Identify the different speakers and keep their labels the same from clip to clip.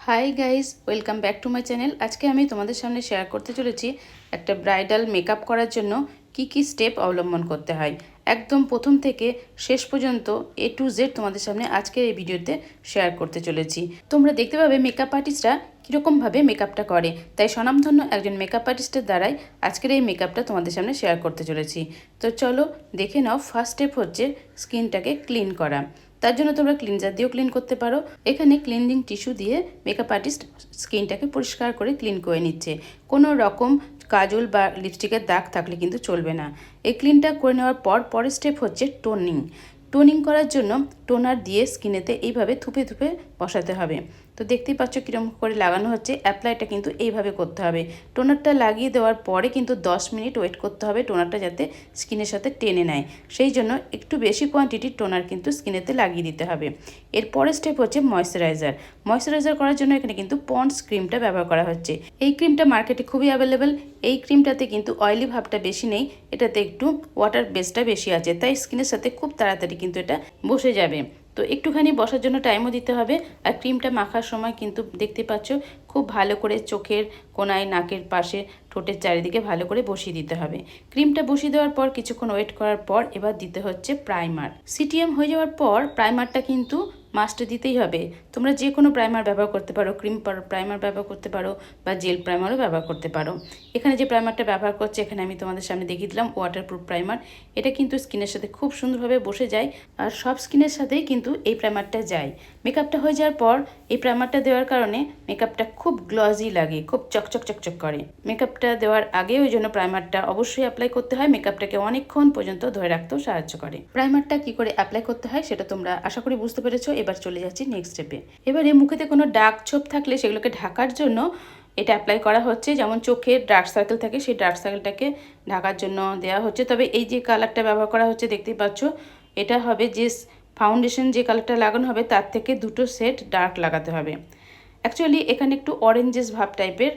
Speaker 1: Hi guys, welcome back to my channel. আজকে আমি তোমাদের সামনে শেয়ার করতে চলেছি একটা ব্রাইডাল মেকআপ করার জন্য কি কি স্টেপ অবলম্বন করতে হয়। একদম প্রথম থেকে শেষ পর্যন্ত A to Z তোমাদের সামনে আজকের এই ভিডিওতে শেয়ার করতে চলেছি। তোমরা দেখতে পাবে মেকআপ আর্টিস্টরা কীরকমভাবে মেকআপটা করে, তাই স্বনামধন্য একজন মেকআপ আর্টিস্টের দ্বারাই আজকের এই মেকআপটা তোমাদের সামনে শেয়ার করতে চলেছি। তো চলো দেখে নাও। ফার্স্ট স্টেপ হচ্ছে স্কিনটাকে ক্লিন করা। তার জন্য তোমরা ক্লিনজার দিয়েও ক্লিন করতে পারো। এখানে ক্লিনজিং টিস্যু দিয়ে মেকআপ আর্টিস্ট স্কিনটাকে পরিষ্কার করে ক্লিন করে নিচ্ছে। কোনো রকম কাজল বা লিপস্টিকের দাগ থাকলে কিন্তু চলবে না। এই ক্লিনটা করে নেওয়ার পর পরের স্টেপ হচ্ছে টোনিং। টোনিং করার জন্য টোনার দিয়ে স্কিনেতে এইভাবে থুপে থুপে বসাতে হবে। তো দেখতেই পাচ্ছ কীরকম করে লাগানো হচ্ছে। অ্যাপ্লাইটা কিন্তু এইভাবে করতে হবে। টোনারটা লাগিয়ে দেওয়ার পরে কিন্তু 10 মিনিট ওয়েট করতে হবে টোনারটা যাতে স্কিনের সাথে টেনে নেয়। সেই জন্য একটু বেশি কোয়ান্টিটির টোনার কিন্তু স্কিনেতে লাগিয়ে দিতে হবে। এরপরের স্টেপ হচ্ছে ময়শ্চারাইজার। ময়শ্চারাইজার করার জন্য এখানে কিন্তু পন্ডস ক্রিমটা ব্যবহার করা হচ্ছে। এই ক্রিমটা মার্কেটে খুবই অ্যাভেলেবেল। এই ক্রিমটাতে কিন্তু অয়েলি ভাবটা বেশি নেই, এটাতে একটু ওয়াটার বেসটা বেশি আছে, তাই স্কিনের সাথে খুব তাড়াতাড়ি কিন্তু এটা বসে যাবে। তো একটুখানি বসার জন্য টাইমও দিতে হবে। আর ক্রিমটা মাখার সময় কিন্তু দেখতে পাচ্ছ খুব ভালো করে চোখের কোনায়, নাকের পাশে, ঠোঁটের চারিদিকে ভালো করে বসিয়ে দিতে হবে। ক্রিমটা বসিয়ে দেওয়ার পর কিছুক্ষণ ওয়েট করার পর এবার দিতে হচ্ছে প্রাইমার। সিটিএম হয়ে যাওয়ার পর প্রাইমারটা কিন্তু মাস্ট দিতেই হবে। তোমরা যে কোনো প্রাইমার ব্যবহার করতে পারো, ক্রিম প্রাইমার ব্যবহার করতে পারো বা জেল প্রাইমারও ব্যবহার করতে পারো। এখানে যে প্রাইমারটা ব্যবহার করছে এখানে আমি তোমাদের সামনে দেখিয়ে দিলাম ওয়াটারপ্রুফ প্রাইমার। এটা কিন্তু স্কিনের সাথে খুব সুন্দরভাবে বসে যায় আর সব স্কিনের সাথেই কিন্তু এই প্রাইমারটা যায়। মেকআপটা হয়ে যাওয়ার পর এই প্রাইমারটা দেওয়ার কারণে মেকআপটা খুব গ্লজি লাগে, খুব চকচক চকচক করে। মেকআপটা দেওয়ার আগে ওই জন্য প্রাইমারটা অবশ্যই অ্যাপ্লাই করতে হয়। মেকআপটাকে অনেকক্ষণ পর্যন্ত ধরে রাখতেও সাহায্য করে। প্রাইমারটা কি করে অ্যাপ্লাই করতে হয় সেটা তোমরা আশা করি বুঝতে পেরেছো। এবার চলে যাচ্ছি নেক্সট স্টেপে। এবারে মুখেতে কোনো দাগ ছোপ থাকলে সেগুলোকে ঢাকার জন্য এটা অ্যাপ্লাই করা হচ্ছে। যেমন চোখে ডার্ক সার্কেল থাকে, সেই ডার্ক সার্কেলটাকে ঢাকার জন্য দেওয়া হচ্ছে। তবে এই যে কালারটা ব্যবহার করা হচ্ছে দেখতেই পাচ্ছ, এটা হবে যে ফাউন্ডেশন যে কালারটা লাগানো হবে তার থেকে 2টো সেট ডার্ক লাগাতে হবে। অ্যাকচুয়ালি এখানে একটু অরেঞ্জেস ভাব টাইপের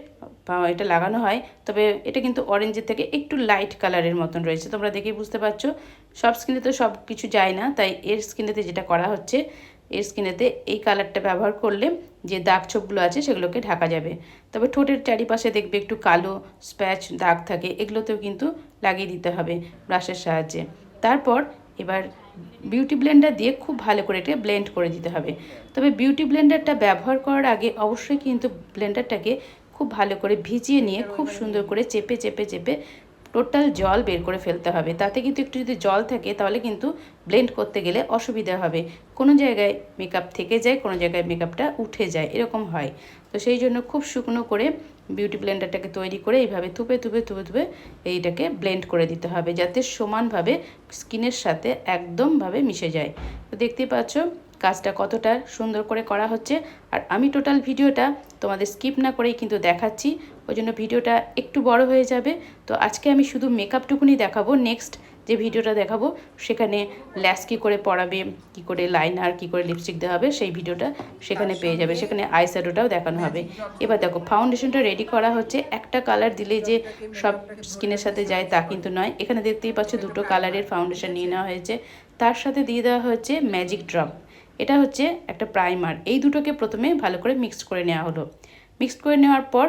Speaker 1: এটা লাগানো হয়, তবে এটা কিন্তু অরেঞ্জের থেকে একটু লাইট কালারের মতন রয়েছে। তোমরা দেখেই বুঝতে পারছো সব স্কিনে তো সব কিছু যায় না, তাই এর স্কিনেতে যেটা করা হচ্ছে, এর স্কিনেতে এই কালারটা ব্যবহার করলে যে দাগ ছোপগুলো আছে সেগুলোকে ঢাকা যাবে। তবে ঠোঁটের চারিপাশে দেখবে একটু কালো স্প্যাচ দাগ থাকে, এগুলোতেও কিন্তু লাগিয়ে দিতে হবে ব্রাশের সাহায্যে। তারপর এবার বিউটি ব্লেন্ডার দিয়ে খুব ভালো করে এটা ব্লেন্ড করে দিতে হবে। তবে বিউটি ব্লেন্ডারটা ব্যবহার করার আগে অবশ্যই কিন্তু ব্লেন্ডারটাকে খুব ভালো করে ভিজিয়ে নিয়ে খুব সুন্দর করে চেপে চেপে চেপে টোটাল জল বের করে ফেলতে হবে। তাতে কিন্তু একটু যদি জল থাকে তাহলে কিন্তু ব্লেন্ড করতে গেলে অসুবিধা হবে। কোনো জায়গায় মেকআপ থেকে যায়, কোনো জায়গায় মেকআপটা উঠে যায়, এরকম হয়। তো সেই জন্য খুব শুকনো করে বিউটি ব্লেন্ডারটাকে তৈরি করে এইভাবে থুপে থুপে থুপে থুপে এইটাকে ব্লেন্ড করে দিতে হবে যাতে সমানভাবে স্কিনের সাথে একদমভাবে মিশে যায়। তো দেখতেই পাচ্ছ কাজটা কতটা সুন্দর করে করা হচ্ছে। আর আমি টোটাল ভিডিওটা তোমাদের স্কিপ না করেই কিন্তু দেখাচ্ছি, ওই জন্য ভিডিওটা একটু বড় হয়ে যাবে। তো আজকে আমি শুধু মেকআপটুকুনি দেখাবো। নেক্সট যে ভিডিওটা দেখাবো সেখানে ল্যাস কী করে পরাবে, কী করে লাইনার, কী করে লিপস্টিক দেওয়া হবে সেই ভিডিওটা সেখানে পেয়ে যাবে। সেখানে আই শ্যাডোটাও দেখানো হবে। এবার দেখো ফাউন্ডেশনটা রেডি করা হচ্ছে। একটা কালার দিলে যে সব স্কিনের সাথে যায় তা কিন্তু নয়। এখানে দেখতেই পাচ্ছ 2টো কালারের ফাউন্ডেশন নিয়ে নেওয়া হয়েছে। তার সাথে দিয়ে দেওয়া হচ্ছে ম্যাজিক ড্রপ। এটা হচ্ছে একটা প্রাইমার। এই দুটোকে প্রথমে ভালো করে মিক্স করে নেওয়া হলো। মিক্স করে নেওয়ার পর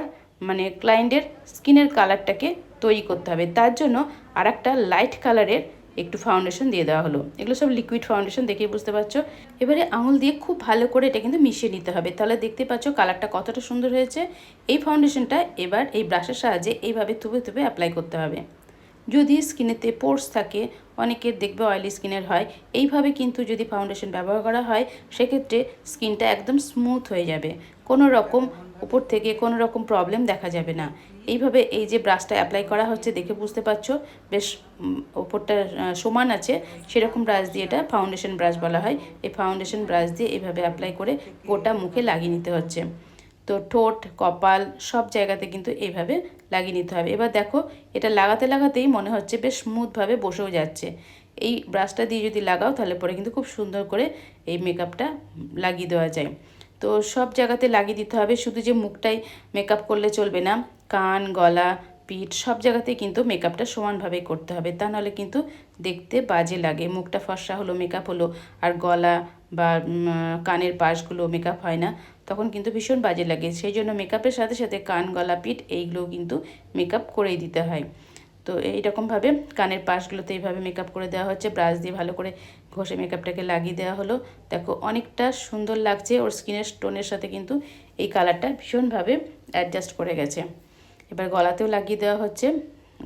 Speaker 1: মানে ক্লায়েন্টের স্কিনের কালারটাকে তৈরি করতে হবে। তার জন্য আর একটা লাইট কালারের একটু ফাউন্ডেশন দিয়ে দেওয়া হলো। এগুলো সব লিকুইড ফাউন্ডেশন, দেখেই বুঝতে পারছো। এবারে আঙুল দিয়ে খুব ভালো করে এটা কিন্তু মিশিয়ে নিতে হবে, তাহলে দেখতে পাচ্ছ কালারটা কতটা সুন্দর হয়েছে। এই ফাউন্ডেশনটা এবার এই ব্রাশের সাহায্যে এইভাবে থুপে থুপে অ্যাপ্লাই করতে হবে। যদি স্কিনেতে পোর্স থাকে, অনেকের দেখবে অয়েলি স্কিনের হয়, এইভাবে কিন্তু যদি ফাউন্ডেশন ব্যবহার করা হয় সেক্ষেত্রে স্কিনটা একদম স্মুথ হয়ে যাবে। কোনো রকম উপর থেকে কোনো রকম প্রবলেম দেখা যাবে না। এইভাবে এই যে ব্রাশটা অ্যাপ্লাই করা হচ্ছে দেখে বুঝতে পারছো বেশ ওপরটা সমান আছে, সেরকম ব্রাশ দিয়ে, এটা ফাউন্ডেশন ব্রাশ বলা হয়, এই ফাউন্ডেশন ব্রাশ দিয়ে এইভাবে অ্যাপ্লাই করে গোটা মুখে লাগিয়ে নিতে হচ্ছে। তো ঠোঁট, কপাল সব জায়গাতে কিন্তু এইভাবে লাগিয়ে নিতে হবে। এবার দেখো এটা লাগাতে লাগাতেই মনে হচ্ছে বেশ স্মুথভাবে বসেও যাচ্ছে। এই ব্রাশটা দিয়ে যদি লাগাও তাহলে পরে কিন্তু খুব সুন্দর করে এই মেকআপটা লাগিয়ে দেওয়া যায়। তো সব জায়গাতে লাগিয়ে দিতে হবে, শুধু যে মুখটাই মেকআপ করলে চলবে না, কান, গলা, পিঠ সব জায়গাতেই কিন্তু মেকআপটা সমানভাবে করতে হবে, তা নাহলে কিন্তু দেখতে বাজে লাগে। মুখটা ফর্সা হলো মেকআপ হলো আর গলা বা কানের পাশগুলো মেকআপ হয় না, তখন কিন্তু ভীষণ বাজে লাগে। সেই জন্য মেকআপের সাথে সাথে কান, গলা, পিঠ এইগুলো কিন্তু মেকআপ করেই দিতে হয়। তো এইরকমভাবে কানের পাশগুলোতে এইভাবে মেকআপ করে দেওয়া হচ্ছে, ব্রাশ দিয়ে ভালো করে ঘষে মেকআপটাকে লাগিয়ে দেওয়া হলো। দেখো অনেকটা সুন্দর লাগছে, ওর স্কিনের টোনের সাথে কিন্তু এই কালারটা ভীষণভাবে অ্যাডজাস্ট করে গেছে। এবার গলাতেও লাগিয়ে দেওয়া হচ্ছে,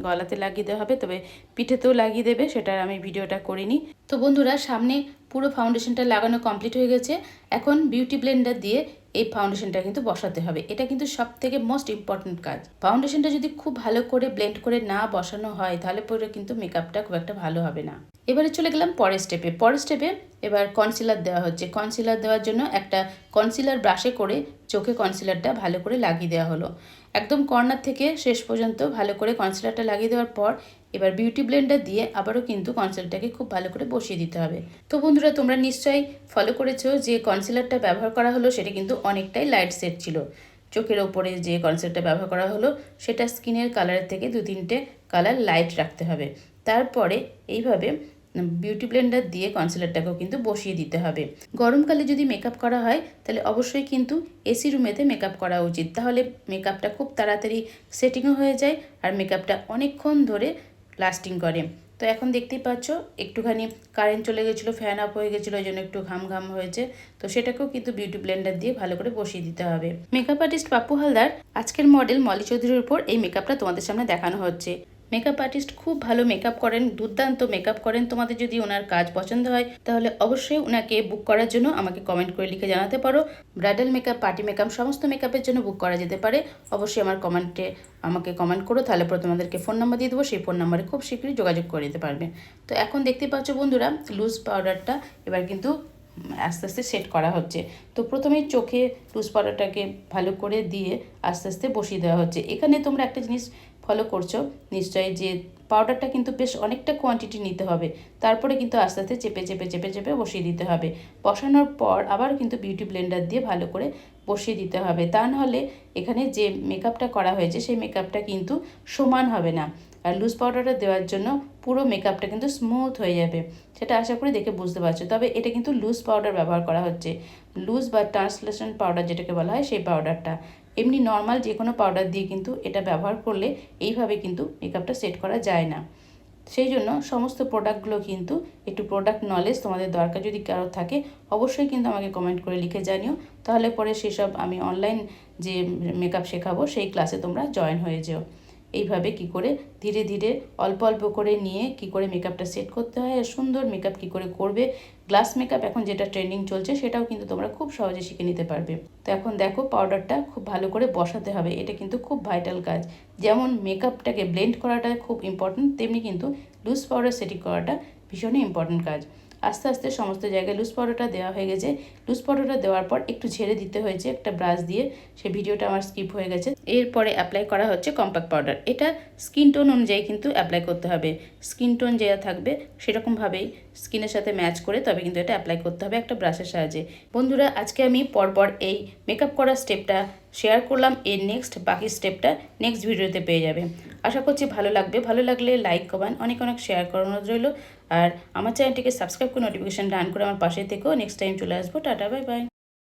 Speaker 1: গলাতে লাগিয়ে দেওয়া হবে, তবে পিঠেতেও লাগিয়ে দেবে, সেটার আমি ভিডিওটা করিনি। তো বন্ধুরা, সামনে পুরো ফাউন্ডেশনটা লাগানো কমপ্লিট হয়ে গেছে। এখন বিউটি ব্লেন্ডার দিয়ে এই ফাউন্ডেশনটা কিন্তু বসাতে হবে। এটা কিন্তু সব থেকে মোস্ট ইম্পর্টেন্ট কাজ। ফাউন্ডেশনটা যদি খুব ভালো করে ব্লেন্ড করে না বসানো হয় তাহলে পরে কিন্তু মেকআপটা খুব একটা ভালো হবে না। এবারে চলে গেলাম পরের স্টেপে। এবার কনসিলার দেওয়া হচ্ছে। কনসিলার দেওয়ার জন্য একটা কনসিলার ব্রাশে করে চোখে কনসিলারটা ভালো করে লাগিয়ে দেওয়া হলো। একদম কর্নার থেকে শেষ পর্যন্ত ভালো করে কনসিলারটা লাগিয়ে দেওয়ার পর এবার বিউটি ব্লেন্ডার দিয়ে আবারও কিন্তু কনসিলারটাকে খুব ভালো করে বসিয়ে দিতে হবে। তো বন্ধুরা, তোমরা নিশ্চয়ই ফলো করেছো যে কনসিলারটা ব্যবহার করা হলো সেটা কিন্তু অনেকটাই লাইট শেড ছিল। চোখের ওপরে যে কনসিলারটা ব্যবহার করা হলো সেটা স্কিনের কালারের থেকে 2-3টে কালার লাইট রাখতে হবে। তারপরে এইভাবে বিউটি ব্লেন্ডার দিয়ে কনসিলারটাকেও কিন্তু বসিয়ে দিতে হবে। গরমকালে যদি মেকআপ করা হয় তাহলে অবশ্যই কিন্তু এসি রুমেতে মেকআপ করা উচিত, তাহলে মেকআপটা খুব তাড়াতাড়ি সেটিংও হয়ে যায় আর মেকআপটা অনেকক্ষণ ধরে লাস্টিং করে। তো এখন দেখতেই পাচ্ছ একটুখানি কারেন্ট চলে গেছিলো, ফ্যান অফ হয়ে গেছিলো, ওই জন্য একটু ঘাম ঘাম হয়েছে। তো সেটাকেও কিন্তু বিউটি ব্লেন্ডার দিয়ে ভালো করে বসিয়ে দিতে হবে। মেকআপ আর্টিস্ট পাপ্পু হালদার আজকের মডেল মলি চৌধুরীর উপর এই মেকআপটা তোমাদের সামনে দেখানো হচ্ছে। মেকআপ আর্টিস্ট খুব ভালো মেকআপ করেন, দুর্দান্ত মেকআপ করেন। তোমাদের যদি ওনার কাজ পছন্দ হয় তাহলে অবশ্যই ওনাকে বুক করার জন্য আমাকে কমেন্ট করে লিখে জানাতে পারো। ব্রাইডাল মেকআপ, পার্টি মেকআপ, সমস্ত মেকআপের জন্য বুক করা যেতে পারে। অবশ্যই আমার কমেন্টে আমাকে কমেন্ট করো, তাহলে পরে তোমাদেরকে ফোন নাম্বার দিয়ে দেবো, সেই ফোন নাম্বারে খুব শীঘ্রই যোগাযোগ করে দিতে পারবে। তো এখন দেখতে পাচ্ছ বন্ধুরা, লুজ পাউডারটা এবার কিন্তু আস্তে আস্তে সেট করা হচ্ছে। তো প্রথমেই চোখে লুজ পাউডারটাকে ভালো করে দিয়ে আস্তে আস্তে বসিয়ে দেওয়া হচ্ছে। এখানে তোমরা একটা জিনিস ফলো করছো নিশ্চয়ই, যে পাউডারটা কিন্তু বেশ অনেকটা কোয়ান্টিটি নিতে হবে, তারপরে কিন্তু আস্তে আস্তে চেপে চেপে চেপে চেপে বসিয়ে দিতে হবে। বসানোর পর আবার কিন্তু বিউটি ব্লেন্ডার দিয়ে ভালো করে বসিয়ে দিতে হবে, তা নাহলে এখানে যে মেকআপটা করা হয়েছে সেই মেকআপটা কিন্তু সমান হবে না। আর লুজ পাউডারটা দেওয়ার জন্য পুরো মেকআপটা কিন্তু স্মুথ হয়ে যাবে, সেটা আশা করি দেখে বুঝতে পারছো। তবে এটা কিন্তু লুজ পাউডার ব্যবহার করা হচ্ছে, লুজ বা ট্রান্সলেশন পাউডার যেটাকে বলা হয় সেই পাউডারটা। এমনি নর্মাল যে কোনো পাউডার দিয়ে কিন্তু এটা ব্যবহার করলে এইভাবে কিন্তু মেকআপটা সেট করা যায় না। সেই জন্য সমস্ত প্রোডাক্টগুলো কিন্তু একটু প্রোডাক্ট নলেজ তোমাদের দরকার যদি কারো থাকে অবশ্যই কিন্তু আমাকে কমেন্ট করে লিখে জানিও, তাহলে পরে সেসব আমি অনলাইন যে মেকআপ শেখাবো সেই ক্লাসে তোমরা জয়েন হয়ে যেও। এইভাবে কি করে ধীরে ধীরে অল্প অল্প করে নিয়ে কি করে মেকআপটা সেট করতে হয় আর সুন্দর মেকআপ কি করে করবে, গ্লাস মেকআপ এখন যেটা ট্রেন্ডিং চলছে সেটাও কিন্তু তোমরা খুব সহজে শিখে নিতে পারবে। তো এখন দেখো পাউডারটা খুব ভালো করে বসাতে হবে, এটা কিন্তু খুব ভাইটাল কাজ। যেমন মেকআপটাকে ব্লেন্ড করাটা খুব ইম্পর্টেন্ট, তেমনি কিন্তু লুজ পাউডার সেটিং করাটা ভীষণই ইম্পর্টেন্ট কাজ। আস্তে আস্তে সমস্ত জায়গায় লুজ পাউডারটা দেওয়া হয়ে গেছে। লুজ পাউডারটা দেওয়ার পর একটু ঝেড়ে দিতে হয়েছে একটা ব্রাশ দিয়ে, সে ভিডিওটা আমার স্কিপ হয়ে গেছে। এরপরে অ্যাপ্লাই করা হচ্ছে কম্প্যাক্ট পাউডার। এটা স্কিন টোন অনুযায়ী কিন্তু অ্যাপ্লাই করতে হবে, স্কিন টোন যেটা থাকবে সেরকমভাবেই স্কিনের সাথে ম্যাচ করে তবে কিন্তু এটা অ্যাপ্লাই করতে হবে একটা ব্রাশের সাহায্যে। বন্ধুরা, আজকে আমি পরপর এই মেকআপ করার স্টেপটা শেয়ার করলাম, এর বাকি স্টেপটা নেক্সট ভিডিওতে পেয়ে যাবে। আশা করছি ভালো লাগবে, ভালো লাগলে লাইক কমেন্ট অনেক অনেক শেয়ার করানো রইল। আর আমার চ্যানেলটিকে সাবস্ক্রাইব করে নোটিফিকেশান ডান করে আমার পাশে থেকেও। নেক্সট টাইম চলে আসবো। Tata, bye bye.